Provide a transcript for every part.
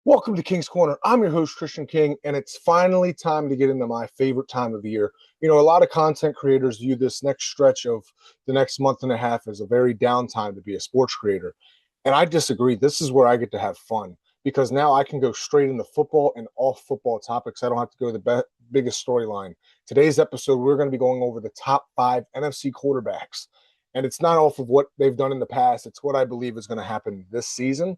Welcome to King's Corner. I'm your host, Christian King, and it's finally time to get into my favorite time of the year. You know, a lot of content creators view this next stretch of the next month and a half as a very down time to be a sports creator. And I disagree. This is where I get to have fun because now I can go straight into football and off football topics. I don't have to go to the biggest storyline. Today's episode, we're going to be going over the top 5 NFC quarterbacks. And it's not off of what they've done in the past. It's what I believe is going to happen this season,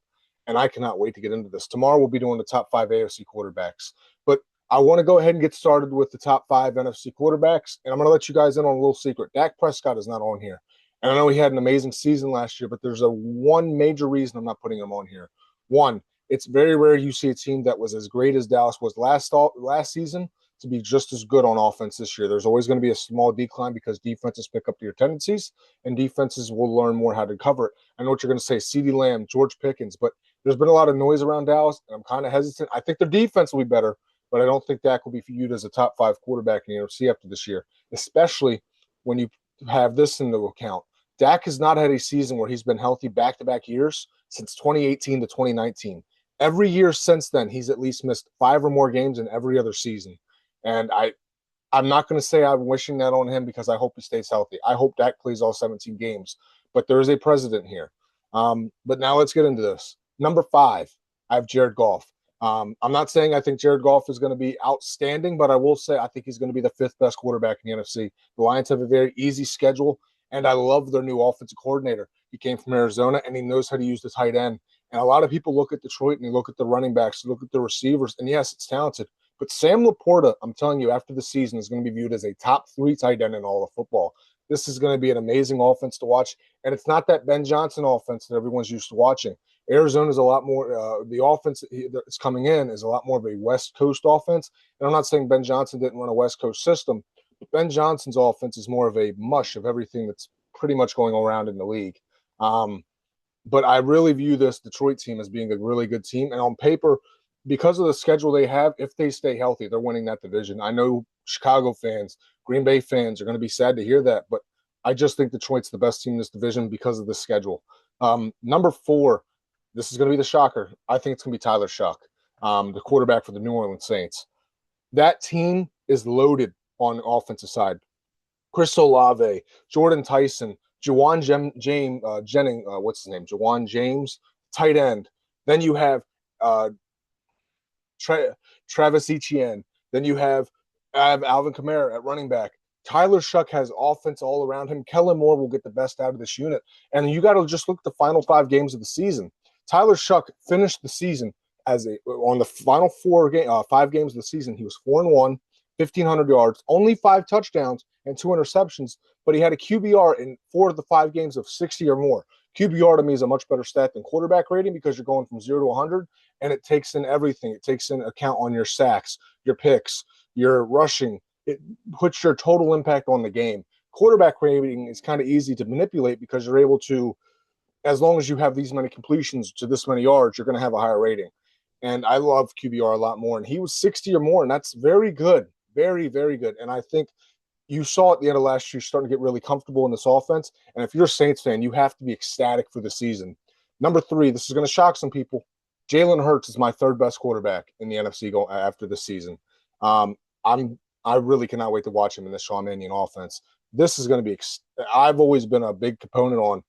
and I cannot wait to get into this. Tomorrow we'll be doing the top 5 AFC quarterbacks. But I want to go ahead and get started with the top 5 NFC quarterbacks, and I'm going to let you guys in on a little secret. Dak Prescott is not on here. And I know he had an amazing season last year, but there's one major reason I'm not putting him on here. One, it's very rare you see a team that was as great as Dallas was last season to be just as good on offense this year. There's always going to be a small decline because defenses pick up their tendencies, and defenses will learn more how to cover it. I know what you're going to say, CeeDee Lamb, George Pickens, but there's been a lot of noise around Dallas, and I'm kind of hesitant. I think their defense will be better, but I don't think Dak will be viewed as a top 5 quarterback in the NFC after this year, especially when you have this into account. Dak has not had a season where he's been healthy back-to-back years since 2018 to 2019. Every year since then, he's at least missed 5 or more games in every other season. And I'm not going to say I'm wishing that on him because I hope he stays healthy. I hope Dak plays all 17 games, but there is a precedent here. But now let's get into this. Number 5, I have Jared Goff. I'm not saying I think Jared Goff is going to be outstanding, but I will say I think he's going to be the 5th best quarterback in the NFC. The Lions have a very easy schedule, and I love their new offensive coordinator. He came from Arizona, and he knows how to use the tight end. And a lot of people look at Detroit and they look at the running backs, look at the receivers, and yes, it's talented. But Sam Laporta, I'm telling you, after the season is going to be viewed as a top 3 tight end in all of football. This is going to be an amazing offense to watch. And it's not that Ben Johnson offense that everyone's used to watching. Arizona is a lot more the offense that's coming in is a lot more of a West Coast offense. And I'm not saying Ben Johnson didn't run a West Coast system, but Ben Johnson's offense is more of a mush of everything that's pretty much going around in the league. But I really view this Detroit team as being a really good team. And on paper, because of the schedule they have, if they stay healthy, they're winning that division. I know Chicago fans, Green Bay fans are going to be sad to hear that, but I just think Detroit's the best team in this division because of the schedule. Number 4, this is going to be the shocker. I think it's going to be Tyler Shuck, the quarterback for the New Orleans Saints. That team is loaded on the offensive side. Chris Olave, Jordan Tyson, Jawan Jennings, what's his name? Jawan James, tight end. Then you have Travis Etienne. Then you have Alvin Kamara at running back. Tyler Shuck has offense all around him. Kellen Moore will get the best out of this unit. And you got to just look at the final 5 games of the season. Tyler Shuck finished the season on the final 5 games of the season. He was 4-1, 1,500 yards, only 5 touchdowns and 2 interceptions, but he had a QBR in 4 of the 5 games of 60 or more. QBR to me is a much better stat than quarterback rating because you're going from 0 to 100, and it takes in everything. It takes in account on your sacks, your picks, your rushing. It puts your total impact on the game. Quarterback rating is kind of easy to manipulate because you're able to, as long as you have these many completions to this many yards, you're going to have a higher rating. And I love QBR a lot more. And he was 60 or more, and that's very good. Very, very good. And I think you saw at the end of last year starting to get really comfortable in this offense. And if you're a Saints fan, you have to be ecstatic for the season. Number 3, this is going to shock some people. Jalen Hurts is my 3rd best quarterback in the NFC after this season. I really cannot wait to watch him in this Sean Mannion offense. This is going to be I've always been a big component on,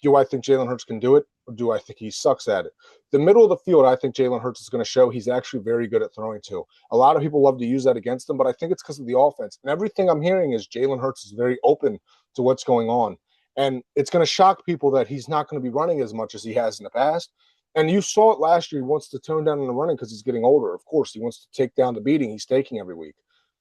do I think Jalen Hurts can do it, or do I think he sucks at it? The middle of the field, I think Jalen Hurts is going to show he's actually very good at throwing to. A lot of people love to use that against him, but I think it's because of the offense. And everything I'm hearing is Jalen Hurts is very open to what's going on. And it's going to shock people that he's not going to be running as much as he has in the past. And you saw it last year. He wants to tone down in the running because he's getting older. Of course, he wants to take down the beating he's taking every week.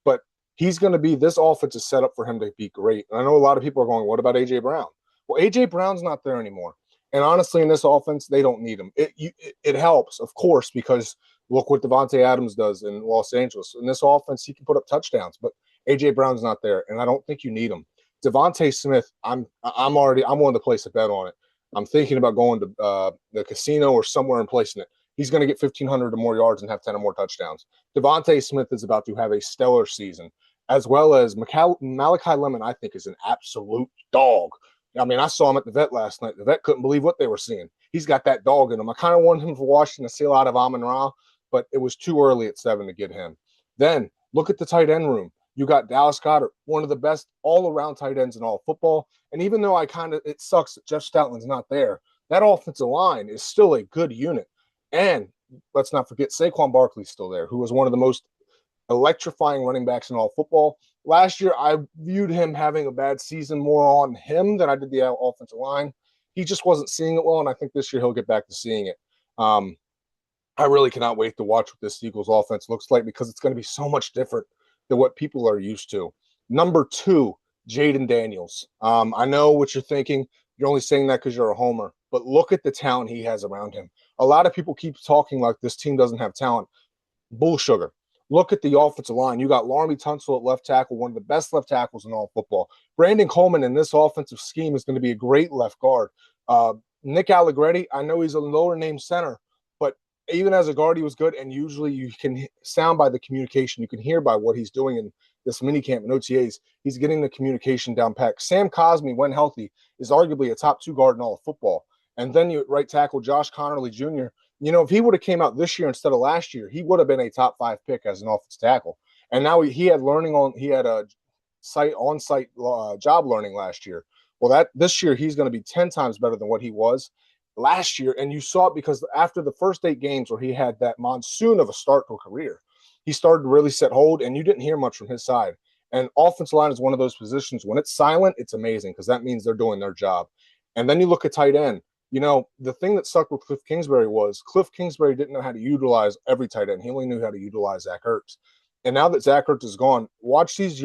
But he's going to be – this offense is set up for him to be great. And I know a lot of people are going, what about A.J. Brown? Well, A.J. Brown's not there anymore. And honestly, in this offense, they don't need him. It helps, of course, because look what Devontae Adams does in Los Angeles. In this offense, he can put up touchdowns, but A.J. Brown's not there, and I don't think you need him. Devontae Smith, I'm willing to place a bet on it. I'm thinking about going to the casino or somewhere and placing it. He's going to get 1,500 or more yards and have 10 or more touchdowns. Devontae Smith is about to have a stellar season, as well as Malachi Lemon, I think, is an absolute dog. I mean, I saw him at the vet last night. The vet couldn't believe what they were seeing. He's got that dog in him. I kind of wanted him for Washington to see a lot of Amon-Ra, but it was too early at 7 to get him. Then look at the tight end room. You got Dallas Goedert, one of the best all-around tight ends in all football. And even though it sucks that Jeff Stoutland's not there, that offensive line is still a good unit. And let's not forget Saquon Barkley's still there, who was one of the most electrifying running backs in all football. Last year, I viewed him having a bad season more on him than I did the offensive line. He just wasn't seeing it well, and I think this year he'll get back to seeing it. I really cannot wait to watch what this Eagles offense looks like because it's going to be so much different than what people are used to. Number 2, Jaden Daniels. I know what you're thinking. You're only saying that because you're a homer, but look at the talent he has around him. A lot of people keep talking like this team doesn't have talent. Bull sugar. Look at the offensive line. You got Laramie Tunsil at left tackle, one of the best left tackles in all football. Brandon Coleman in this offensive scheme is going to be a great left guard. Nick Allegretti, I know he's a lower name center, but even as a guard, he was good. And usually you can sound by the communication. You can hear by what he's doing in this minicamp and OTAs. He's getting the communication down pat. Sam Cosmi, when healthy, is arguably a top 2 guard in all of football. And then you right tackle Josh Connerly Jr., if he would have came out this year instead of last year, he would have been a top 5 pick as an offensive tackle. And now he had a on-site job learning last year. Well, this year he's going to be 10 times better than what he was last year. And you saw it because after the first 8 games where he had that monsoon of a start to a career, he started to really set hold, and you didn't hear much from his side. And offensive line is one of those positions. When it's silent, it's amazing because that means they're doing their job. And then you look at tight end. The thing that sucked with Cliff Kingsbury was Cliff Kingsbury didn't know how to utilize every tight end. He only knew how to utilize Zach Ertz. And now that Zach Ertz is gone, watch these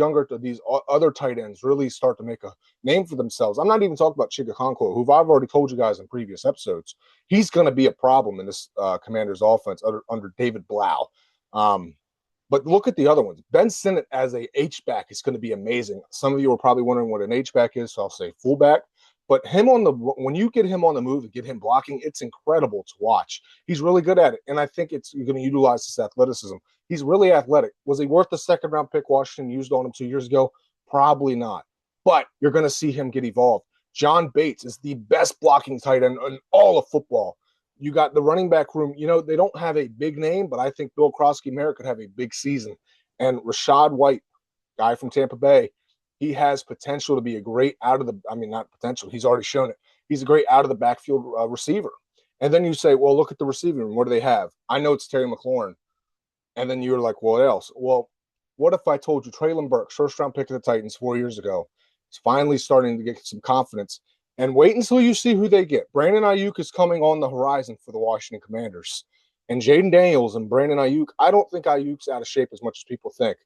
other tight ends really start to make a name for themselves. I'm not even talking about Chig Okonkwo, who I've already told you guys in previous episodes. He's going to be a problem in this Commanders offense under David Blau. But look at the other ones. Ben Sinnott as a H-back is going to be amazing. Some of you are probably wondering what an H-back is, so I'll say fullback. But when you get him on the move and get him blocking, it's incredible to watch. He's really good at it, and I think you're going to utilize his athleticism. He's really athletic. Was he worth the 2nd-round pick Washington used on him 2 years ago? Probably not. But you're going to see him get evolved. John Bates is the best blocking tight end in all of football. You got the running back room. They don't have a big name, but I think Bill Krosky-Merritt could have a big season. And Rachaad White, guy from Tampa Bay, he has potential to be a great not potential. He's already shown it. He's a great out of the backfield receiver. And then you say, well, look at the receiving room. What do they have? I know it's Terry McLaurin. And then you're like, what else? Well, what if I told you Treylon Burks, 1st-round pick of the Titans 4 years ago, is finally starting to get some confidence. And wait until you see who they get. Brandon Ayuk is coming on the horizon for the Washington Commanders. And Jaden Daniels and Brandon Ayuk, I don't think Ayuk's out of shape as much as people think.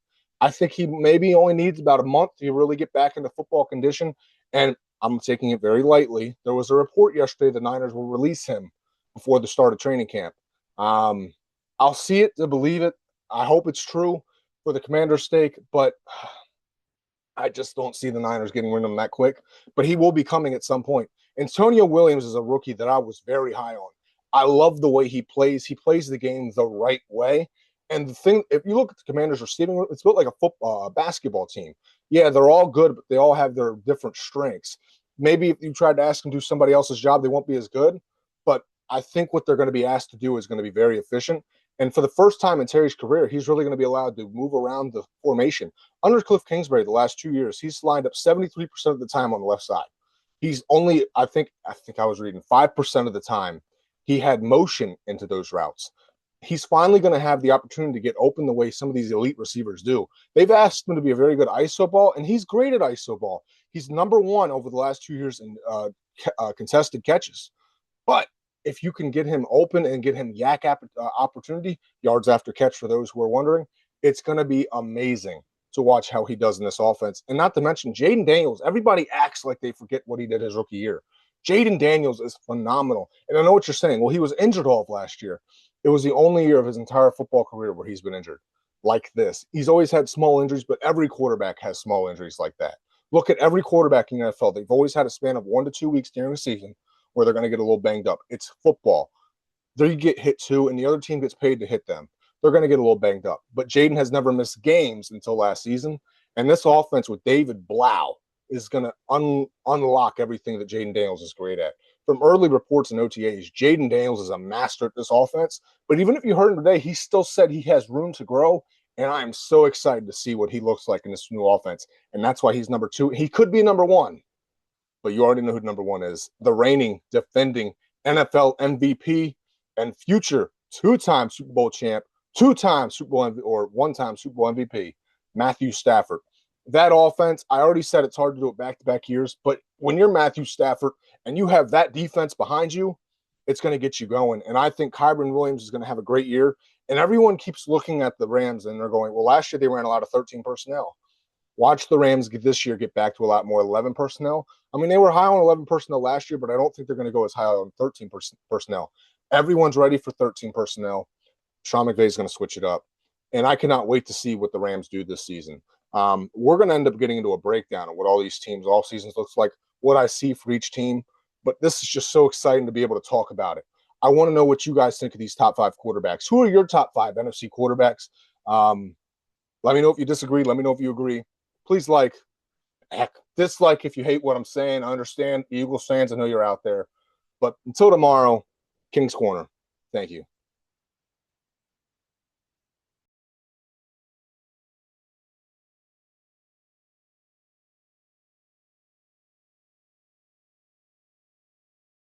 I think he maybe only needs about a month to really get back into football condition. And I'm taking it very lightly. There was a report yesterday the Niners will release him before the start of training camp. I'll see it to believe it. I hope it's true for the Commander's stake, but I just don't see the Niners getting rid of him that quick. But he will be coming at some point. Antonio Williams is a rookie that I was very high on. I love the way he plays. He plays the game the right way. And the thing, if you look at the Commanders' receiving room, it's built like a basketball team. Yeah, they're all good, but they all have their different strengths. Maybe if you tried to ask them to do somebody else's job, they won't be as good. But I think what they're going to be asked to do is going to be very efficient. And for the first time in Terry's career, he's really going to be allowed to move around the formation. Under Cliff Kingsbury, the last 2 years, he's lined up 73% of the time on the left side. He's only, I think I was reading 5% of the time he had motion into those routes. He's finally going to have the opportunity to get open the way some of these elite receivers do. They've asked him to be a very good ISO ball, and he's great at ISO ball. He's number 1 over the last 2 years in contested catches. But if you can get him open and get him yak opportunity, yards after catch for those who are wondering, it's going to be amazing to watch how he does in this offense. And not to mention Jaden Daniels. Everybody acts like they forget what he did his rookie year. Jaden Daniels is phenomenal. And I know what you're saying. Well, he was injured all of last year. It was the only year of his entire football career where he's been injured like this. He's always had small injuries, but every quarterback has small injuries like that. Look at every quarterback in the NFL. They've always had a span of 1 to 2 weeks during the season where they're going to get a little banged up. It's football. They get hit too, and the other team gets paid to hit them. They're going to get a little banged up. But Jaden has never missed games until last season. And this offense with David Blau is going to unlock everything that Jaden Daniels is great at. From early reports and OTAs, Jaden Daniels is a master at this offense. But even if you heard him today, he still said he has room to grow. And I'm so excited to see what he looks like in this new offense. And that's why he's number 2. He could be number 1, but you already know who number 1 is. The reigning, defending NFL MVP and future 2-time Super Bowl champ, 2-time Super Bowl or 1-time Super Bowl MVP, Matthew Stafford. That offense, I already said it's hard to do it back-to-back years, but when you're Matthew Stafford and you have that defense behind you, it's going to get you going. And I think Kyren Williams is going to have a great year. And everyone keeps looking at the Rams and they're going, well, last year they ran a lot of 13 personnel. Watch the Rams this year get back to a lot more 11 personnel. I mean, they were high on 11 personnel last year, but I don't think they're going to go as high on 13 personnel. Everyone's ready for 13 personnel. Sean McVay is going to switch it up. And I cannot wait to see what the Rams do this season. We're going to end up getting into a breakdown of what all these teams, all seasons looks like, what I see for each team. But this is just so exciting to be able to talk about it. I want to know what you guys think of these top 5 quarterbacks. Who are your top 5 NFC quarterbacks? Let me know if you disagree. Let me know if you agree. Please dislike if you hate what I'm saying. I understand. Eagles fans, I know you're out there. But until tomorrow, King's Corner. Thank you.